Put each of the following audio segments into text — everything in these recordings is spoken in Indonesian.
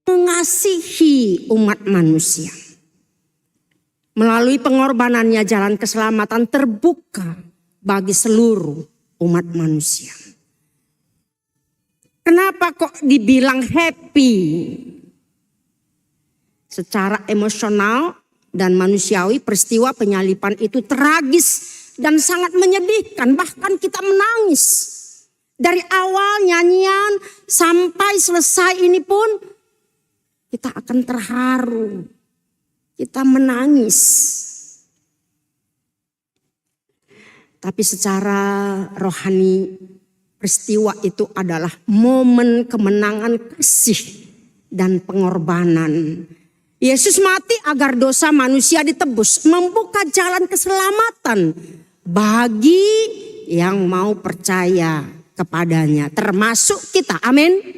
mengasihi umat manusia. Melalui pengorbanannya jalan keselamatan terbuka bagi seluruh umat manusia. Kenapa kok dibilang happy? Secara emosional dan manusiawi peristiwa penyaliban itu tragis dan sangat menyedihkan. Bahkan kita menangis. Dari awal nyanyian sampai selesai ini pun kita akan terharu. Kita menangis. Tapi secara rohani peristiwa itu adalah momen kemenangan kasih dan pengorbanan. Yesus mati agar dosa manusia ditebus, membuka jalan keselamatan bagi yang mau percaya kepadanya, termasuk kita. Amin.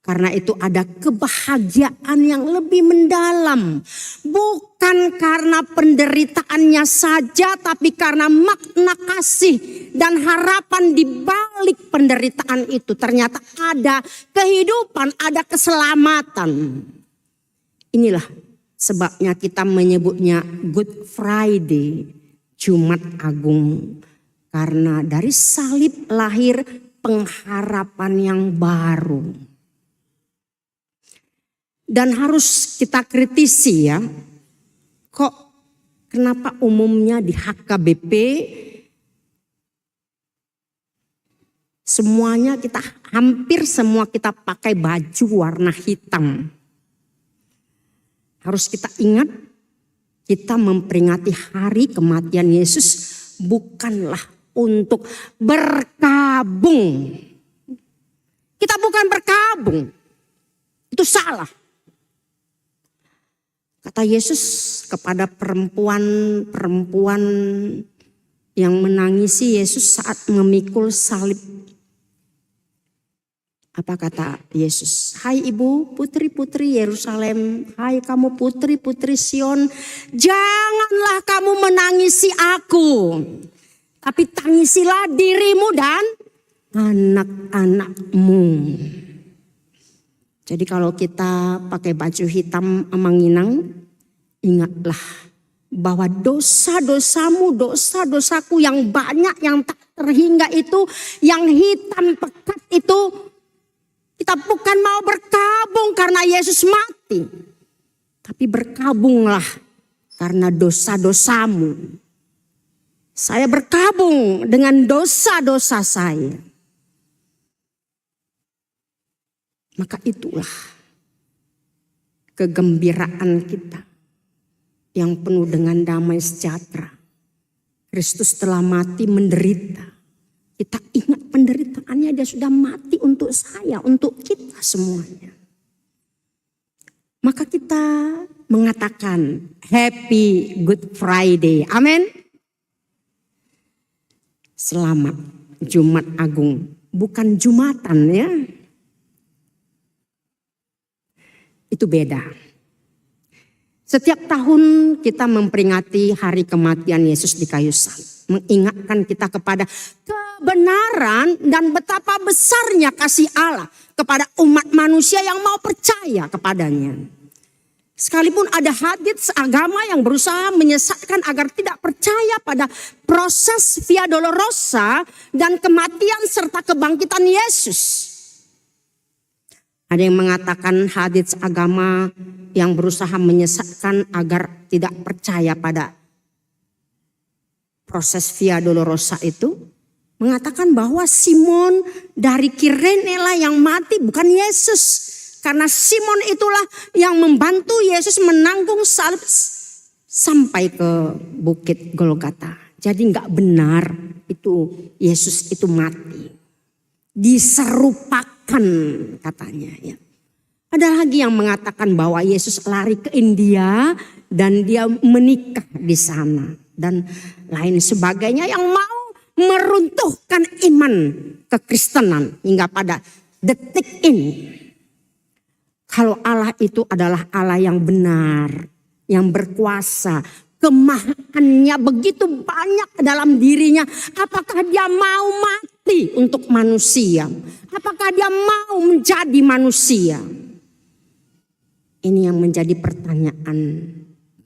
Karena itu ada kebahagiaan yang lebih mendalam. Bukan karena penderitaannya saja, tapi karena makna kasih dan harapan di balik penderitaan itu. Ternyata ada kehidupan, ada keselamatan. Inilah sebabnya kita menyebutnya Good Friday, Jumat Agung. Karena dari salib lahir pengharapan yang baru. Dan harus kita kritisi ya, kok kenapa umumnya di HKBP semuanya hampir semua kita pakai baju warna hitam. Harus kita ingat, kita memperingati hari kematian Yesus bukanlah untuk berkabung. Kita bukan berkabung, itu salah. Kata Yesus kepada perempuan yang menangisi Yesus saat memikul salib. Apa kata Yesus? Hai ibu, putri-putri Yerusalem. Hai kamu putri-putri Sion. Janganlah kamu menangisi aku. Tapi tangisilah dirimu dan anak-anakmu. Jadi kalau kita pakai baju hitam amanginang, ingatlah bahwa dosa-dosamu, dosa-dosaku yang banyak, yang tak terhingga itu, yang hitam pekat itu, kita bukan mau berkabung karena Yesus mati. Tapi berkabunglah karena dosa-dosamu. Saya berkabung dengan dosa-dosa saya. Maka itulah kegembiraan kita yang penuh dengan damai sejahtera. Kristus telah mati menderita. Kita ingat penderitaannya, dia sudah mati untuk saya, untuk kita semuanya. Maka kita mengatakan Happy Good Friday. Amin. Selamat Jumat Agung. Bukan Jumatan ya. Itu beda. Setiap tahun kita memperingati hari kematian Yesus di kayu salib. Mengingatkan kita kepada kebenaran dan betapa besarnya kasih Allah kepada umat manusia yang mau percaya kepadanya. Sekalipun ada hadits agama yang berusaha menyesatkan agar tidak percaya pada proses Via Dolorosa dan kematian serta kebangkitan Yesus. Ada yang mengatakan hadits agama yang berusaha menyesatkan agar tidak percaya pada proses Via Dolorosa itu. Mengatakan bahwa Simon dari Kirene lah yang mati, bukan Yesus. Karena Simon itulah yang membantu Yesus menanggung salib sampai ke Bukit Golgota. Jadi enggak benar itu Yesus itu mati. Diserupakan katanya ya. Ada lagi yang mengatakan bahwa Yesus lari ke India dan dia menikah di sana dan lain sebagainya yang mau meruntuhkan iman kekristenan hingga pada detik ini. Kalau Allah itu adalah Allah yang benar, yang berkuasa, kemahaannya begitu banyak dalam dirinya. Apakah dia mau mati untuk manusia? Apakah apakah dia mau menjadi manusia? Ini yang menjadi pertanyaan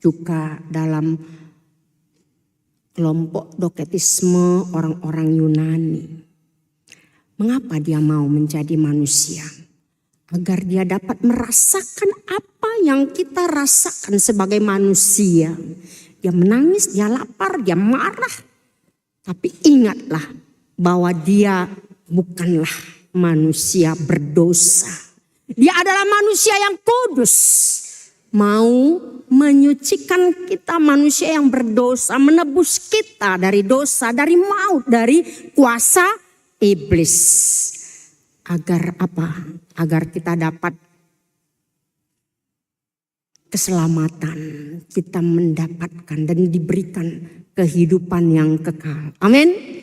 juga dalam kelompok doketisme orang-orang Yunani. Mengapa dia mau menjadi manusia? Agar dia dapat merasakan apa yang kita rasakan sebagai manusia. Dia menangis, dia lapar, dia marah. Tapi ingatlah bahwa dia bukanlah manusia berdosa. Dia adalah manusia yang kudus. Mau menyucikan kita, manusia yang berdosa, menebus kita dari dosa, dari maut, dari kuasa iblis. Agar apa? Agar kita dapat keselamatan, kita mendapatkan dan diberikan kehidupan yang kekal. Amin.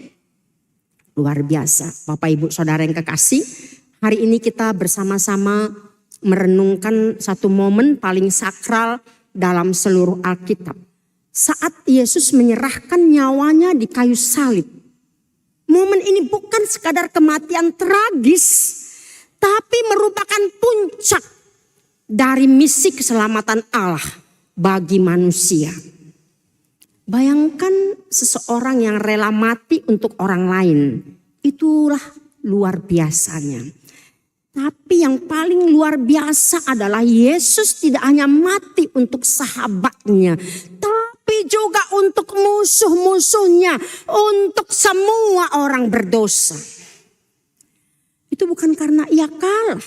Luar biasa, Bapak Ibu Saudara yang kekasih. Hari ini kita bersama-sama merenungkan satu momen paling sakral dalam seluruh Alkitab. Saat Yesus menyerahkan nyawanya di kayu salib. Momen ini bukan sekadar kematian tragis, tapi merupakan puncak dari misi keselamatan Allah bagi manusia. Bayangkan seseorang yang rela mati untuk orang lain. Itulah luar biasanya. Tapi yang paling luar biasa adalah Yesus tidak hanya mati untuk sahabatnya, tapi juga untuk musuh-musuhnya, untuk semua orang berdosa. Itu bukan karena ia kalah,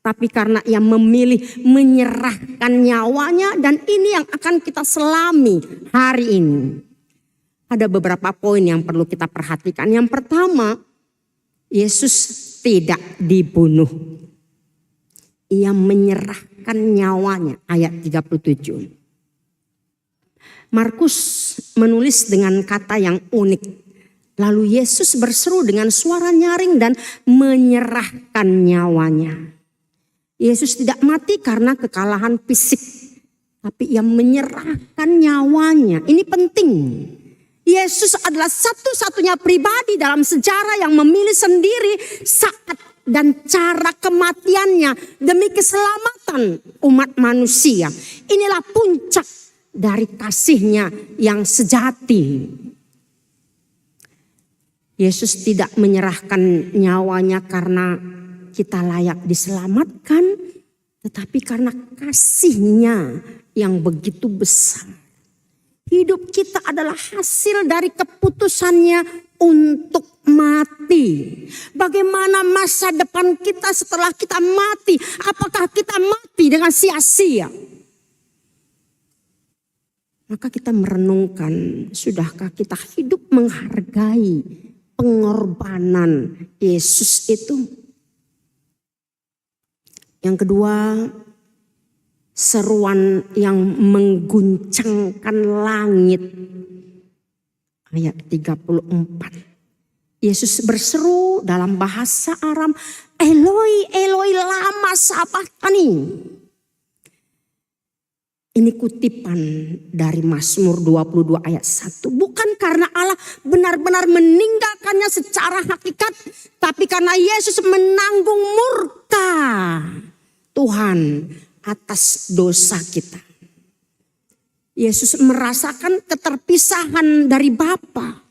tapi karena ia memilih menyerahkan nyawanya, dan ini yang akan kita selami hari ini. Ada beberapa poin yang perlu kita perhatikan. Yang pertama, Yesus tidak dibunuh. Ia menyerahkan nyawanya, ayat 37. Markus menulis dengan kata yang unik. Lalu Yesus berseru dengan suara nyaring dan menyerahkan nyawanya. Yesus tidak mati karena kekalahan fisik, tapi ia menyerahkan nyawanya. Ini penting. Yesus adalah satu-satunya pribadi dalam sejarah yang memilih sendiri saat dan cara kematiannya demi keselamatan umat manusia. Inilah puncak dari kasihnya yang sejati. Yesus tidak menyerahkan nyawanya karena kita layak diselamatkan, tetapi karena kasihnya yang begitu besar. Hidup kita adalah hasil dari keputusannya untuk mati. Bagaimana masa depan kita setelah kita mati? Apakah kita mati dengan sia-sia? Maka kita merenungkan, sudahkah kita hidup menghargai pengorbanan Yesus itu? Yang kedua, seruan yang mengguncangkan langit. Ayat 34. Yesus berseru dalam bahasa Aram, Eloi, Eloi lama sabachthani. Ini kutipan dari Mazmur 22 ayat 1. Bukan karena Allah benar-benar meninggalkannya secara hakikat, tapi karena Yesus menanggung murka Tuhan atas dosa kita. Yesus merasakan keterpisahan dari Bapa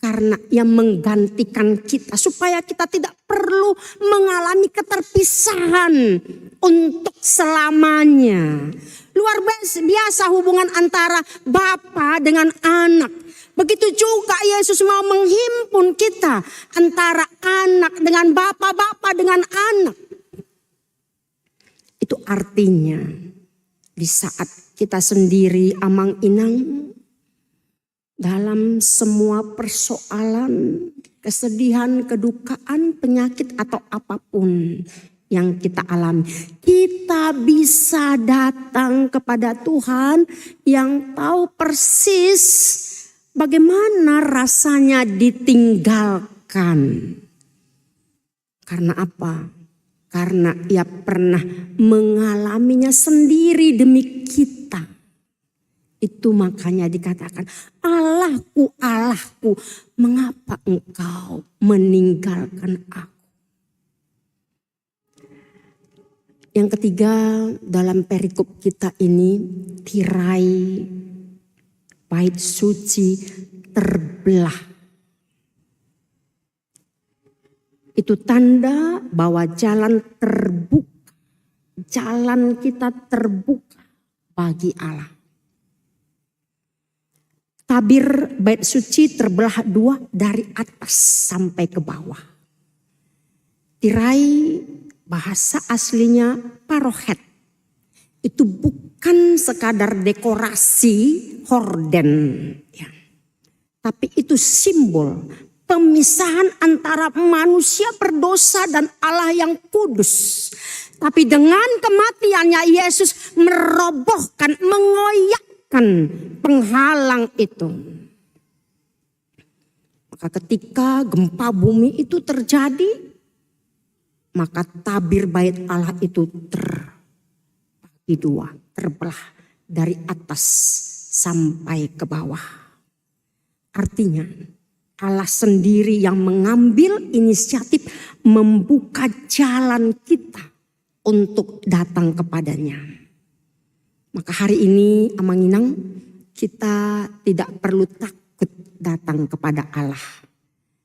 karena ia menggantikan kita supaya kita tidak perlu mengalami keterpisahan untuk selamanya. Luar biasa hubungan antara Bapa dengan anak. Begitu juga Yesus mau menghimpun kita antara anak dengan Bapa, Bapa dengan anak. Itu artinya di saat kita sendiri amang-inang dalam semua persoalan, kesedihan, kedukaan, penyakit atau apapun yang kita alami, kita bisa datang kepada Tuhan yang tahu persis bagaimana rasanya ditinggalkan. Karena apa? Karena ia pernah mengalaminya sendiri demi kita. Itu makanya dikatakan, Allahku, Allahku, mengapa engkau meninggalkan aku? Yang ketiga, dalam perikop kita ini, tirai bait suci terbelah. Itu tanda bahwa jalan terbuka, jalan kita terbuka bagi Allah. Tabir bait suci terbelah dua dari atas sampai ke bawah. Tirai bahasa aslinya parohet. Itu bukan sekadar dekorasi horden. Ya. Tapi itu simbol pemisahan antara manusia berdosa dan Allah yang kudus. Tapi dengan kematiannya Yesus merobohkan, mengoyakkan penghalang itu. Maka ketika gempa bumi itu terjadi, maka tabir bait Allah itu terbagi dua, terbelah dari atas sampai ke bawah. Artinya Allah sendiri yang mengambil inisiatif membuka jalan kita untuk datang kepadanya. Maka hari ini Amanginang, kita tidak perlu takut datang kepada Allah.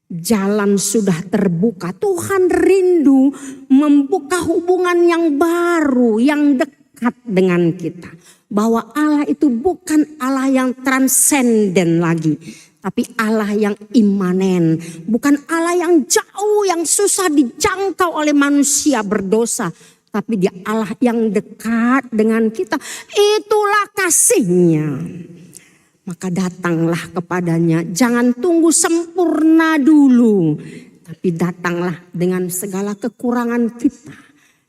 Jalan sudah terbuka. Tuhan rindu membuka hubungan yang baru, yang dekat dengan kita. Bahwa Allah itu bukan Allah yang transenden lagi, tapi Allah yang imanen. Bukan Allah yang jauh, yang susah dijangkau oleh manusia berdosa. Tapi dia Allah yang dekat dengan kita. Itulah kasihnya. Maka datanglah kepadanya. Jangan tunggu sempurna dulu. Tapi datanglah dengan segala kekurangan kita.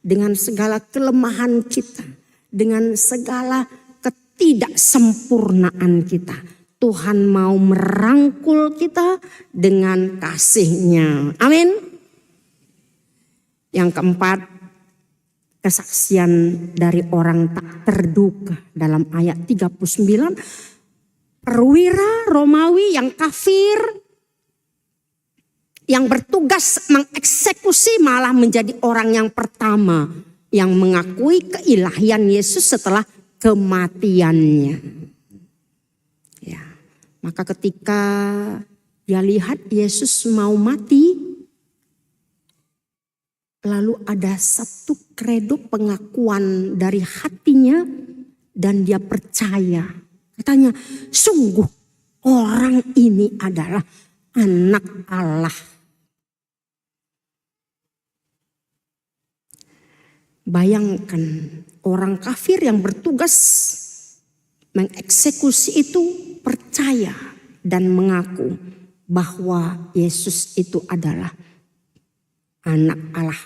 Dengan segala kelemahan kita. Dengan segala ketidaksempurnaan kita. Tuhan mau merangkul kita dengan kasih-Nya. Amin. Yang keempat, kesaksian dari orang tak terduga dalam ayat 39. Perwira Romawi yang kafir, yang bertugas mengeksekusi malah menjadi orang yang pertama yang mengakui keilahian Yesus setelah kematiannya. Ya, maka ketika dia lihat Yesus mau mati, lalu ada satu kredo pengakuan dari hatinya dan dia percaya. Katanya, sungguh orang ini adalah anak Allah. Bayangkan orang kafir yang bertugas mengeksekusi itu percaya dan mengaku bahwa Yesus itu adalah anak Allah.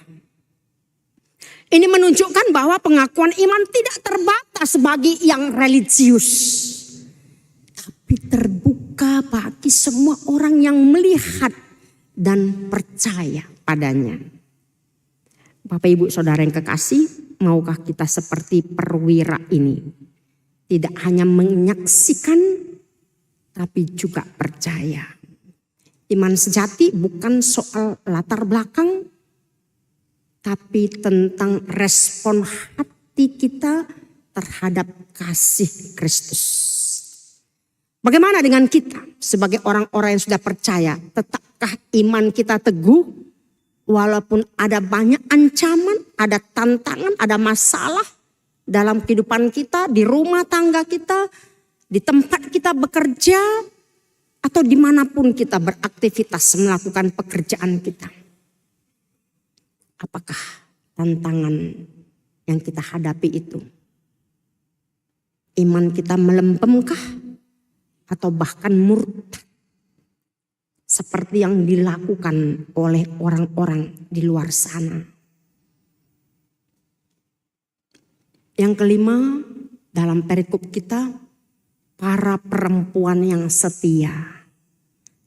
Ini menunjukkan bahwa pengakuan iman tidak terbatas bagi yang religius. Tapi terbuka bagi semua orang yang melihat dan percaya padanya. Bapak Ibu Saudara yang kekasih, maukah kita seperti perwira ini? Tidak hanya menyaksikan, tapi juga percaya. Iman sejati bukan soal latar belakang, tapi tentang respon hati kita terhadap kasih Kristus. Bagaimana dengan kita sebagai orang-orang yang sudah percaya? Tetapkah iman kita teguh? Walaupun ada banyak ancaman, ada tantangan, ada masalah dalam kehidupan kita, di rumah tangga kita, di tempat kita bekerja, atau dimanapun kita beraktivitas melakukan pekerjaan kita. Apakah tantangan yang kita hadapi itu? Iman kita melempemkah? Atau bahkan murtad seperti yang dilakukan oleh orang-orang di luar sana. Yang kelima, dalam perikop kita, para perempuan yang setia.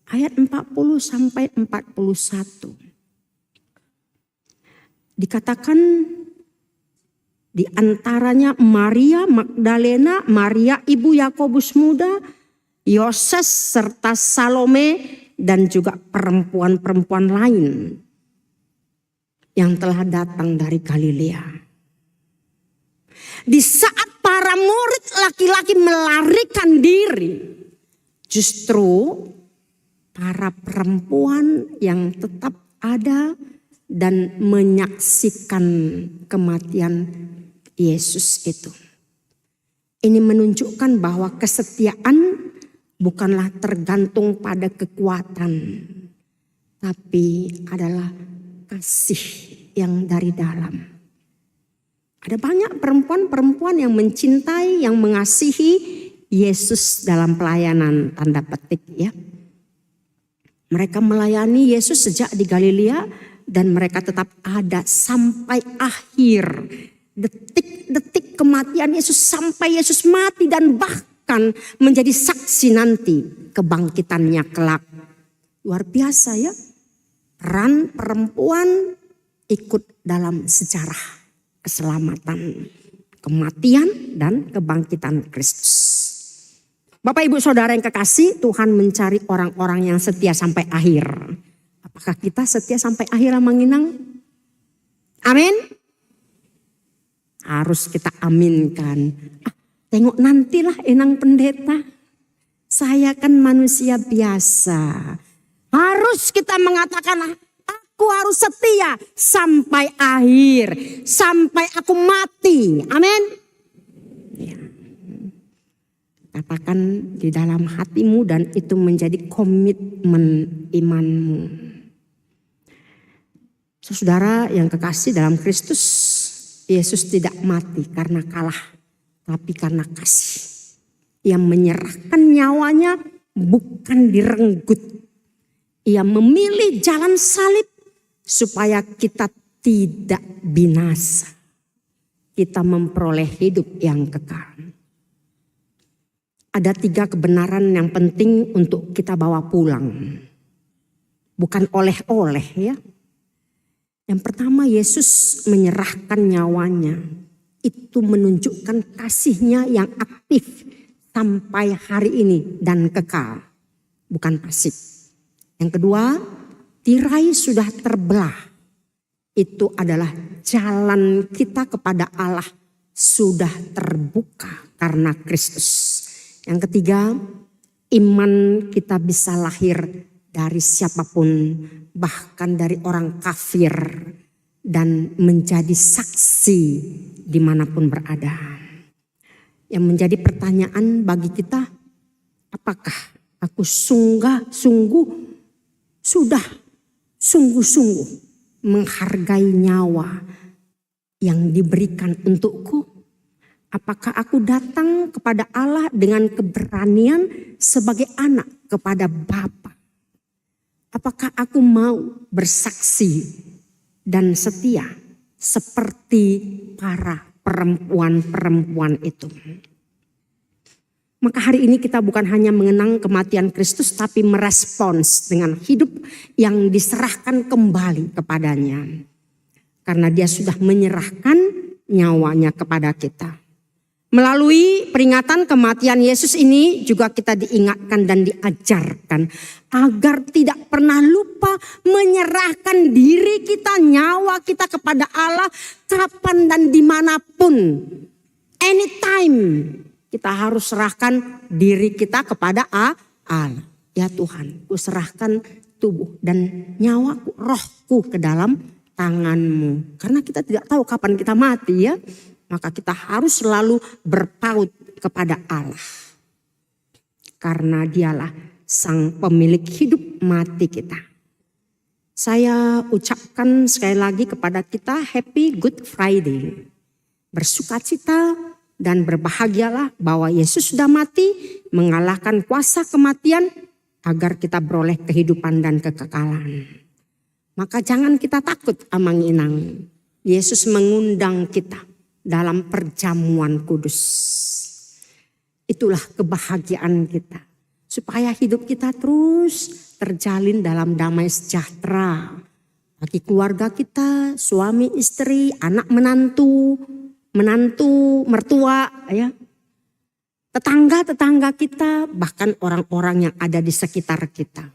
Ayat 40 sampai 41. Dikatakan di antaranya Maria Magdalena, Maria ibu Yakobus muda, Yoses serta Salome dan juga perempuan-perempuan lain yang telah datang dari Galilea. Di saat para murid laki-laki melarikan diri, justru para perempuan yang tetap ada dan menyaksikan kematian Yesus itu. Ini menunjukkan bahwa kesetiaan bukanlah tergantung pada kekuatan, tapi adalah kasih yang dari dalam. Ada banyak perempuan-perempuan yang mencintai, yang mengasihi Yesus dalam pelayanan tanda petik ya. Mereka melayani Yesus sejak di Galilea dan mereka tetap ada sampai akhir detik-detik kematian Yesus, sampai Yesus mati dan bahkan menjadi saksi nanti kebangkitannya kelak. Luar biasa ya, peran perempuan ikut dalam sejarah keselamatan, kematian dan kebangkitan Kristus. Bapak Ibu Saudara yang kekasih, Tuhan mencari orang-orang yang setia sampai akhir. Apakah kita setia sampai akhir Amang Inang? Amin. Harus kita aminkan. Tengok nantilah Inang Pendeta. Saya kan manusia biasa. Harus kita mengatakan, aku harus setia sampai akhir. Sampai aku mati. Amin. Ya. Katakan di dalam hatimu dan itu menjadi komitmen imanmu. Saudara yang kekasih dalam Kristus, Yesus tidak mati karena kalah, tapi karena kasih. Ia menyerahkan nyawanya bukan direnggut. Ia memilih jalan salib supaya kita tidak binasa. Kita memperoleh hidup yang kekal. Ada 3 kebenaran yang penting untuk kita bawa pulang. Bukan oleh-oleh ya. Yang pertama, Yesus menyerahkan nyawanya. Itu menunjukkan kasihnya yang aktif sampai hari ini dan kekal. Bukan pasif. Yang kedua, tirai sudah terbelah. Itu adalah jalan kita kepada Allah sudah terbuka karena Kristus. Yang ketiga, iman kita bisa lahir dari siapapun, bahkan dari orang kafir, dan menjadi saksi dimanapun berada. Yang menjadi pertanyaan bagi kita, apakah aku sungguh-sungguh menghargai nyawa yang diberikan untukku? Apakah aku datang kepada Allah dengan keberanian sebagai anak kepada Bapa? Apakah aku mau bersaksi dan setia seperti para perempuan-perempuan itu? Maka hari ini kita bukan hanya mengenang kematian Kristus, tapi merespons dengan hidup yang diserahkan kembali kepadanya. Karena dia sudah menyerahkan nyawanya kepada kita. Melalui peringatan kematian Yesus ini juga kita diingatkan dan diajarkan agar tidak pernah lupa menyerahkan diri kita, nyawa kita kepada Allah kapan dan dimanapun. Anytime kita harus serahkan diri kita kepada Allah. Ya Tuhan, ku serahkan tubuh dan nyawaku, rohku ke dalam tanganmu. Karena kita tidak tahu kapan kita mati ya. Maka kita harus selalu berpaut kepada Allah. Karena dialah sang pemilik hidup mati kita. Saya ucapkan sekali lagi kepada kita Happy Good Friday. Bersukacita dan berbahagialah bahwa Yesus sudah mati mengalahkan kuasa kematian agar kita beroleh kehidupan dan kekekalan. Maka jangan kita takut Amang Inang. Yesus mengundang kita dalam perjamuan kudus. Itulah kebahagiaan kita. Supaya hidup kita terus terjalin dalam damai sejahtera. Bagi keluarga kita, suami, istri, anak menantu, mertua, ya. Tetangga-tetangga kita, bahkan orang-orang yang ada di sekitar kita.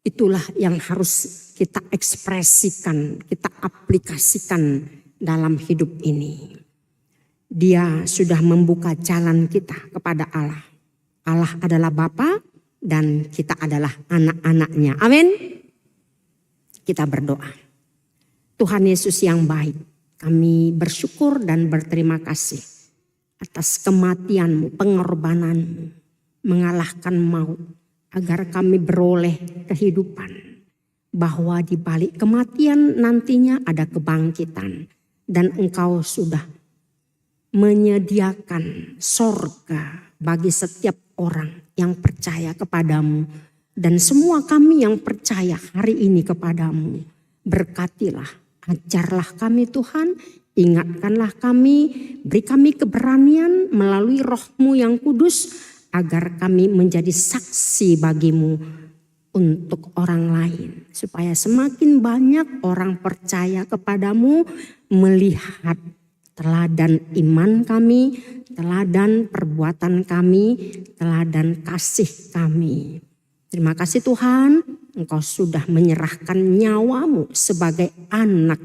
Itulah yang harus kita ekspresikan, kita aplikasikan dalam hidup ini. Dia sudah membuka jalan kita kepada Allah. Allah adalah Bapa dan kita adalah anak-anaknya. Amin. Kita berdoa. Tuhan Yesus yang baik, kami bersyukur dan berterima kasih atas kematian-Mu, pengorbanan-Mu, mengalahkan maut, agar kami beroleh kehidupan. Bahwa di balik kematian nantinya ada kebangkitan. Dan Engkau sudah menyediakan sorga bagi setiap orang yang percaya kepadamu. Dan semua kami yang percaya hari ini kepadamu. Berkatilah, ajarlah kami Tuhan, ingatkanlah kami, beri kami keberanian melalui Roh-Mu yang kudus. Agar kami menjadi saksi bagimu untuk orang lain. Supaya semakin banyak orang percaya kepadamu, melihat teladan iman kami, teladan perbuatan kami, teladan kasih kami. Terima kasih Tuhan, Engkau sudah menyerahkan nyawamu sebagai anak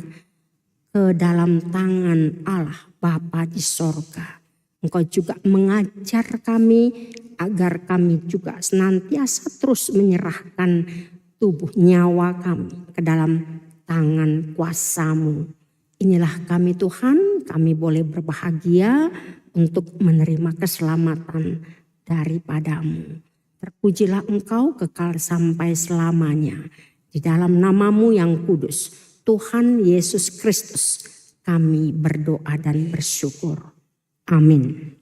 ke dalam tangan Allah Bapa di sorga. Engkau juga mengajar kami agar kami juga senantiasa terus menyerahkan tubuh nyawa kami ke dalam tangan kuasa-Mu. Inilah kami Tuhan, kami boleh berbahagia untuk menerima keselamatan daripada-Mu. Terpujilah Engkau kekal sampai selamanya. Di dalam nama-Mu yang kudus, Tuhan Yesus Kristus, kami berdoa dan bersyukur. Amin.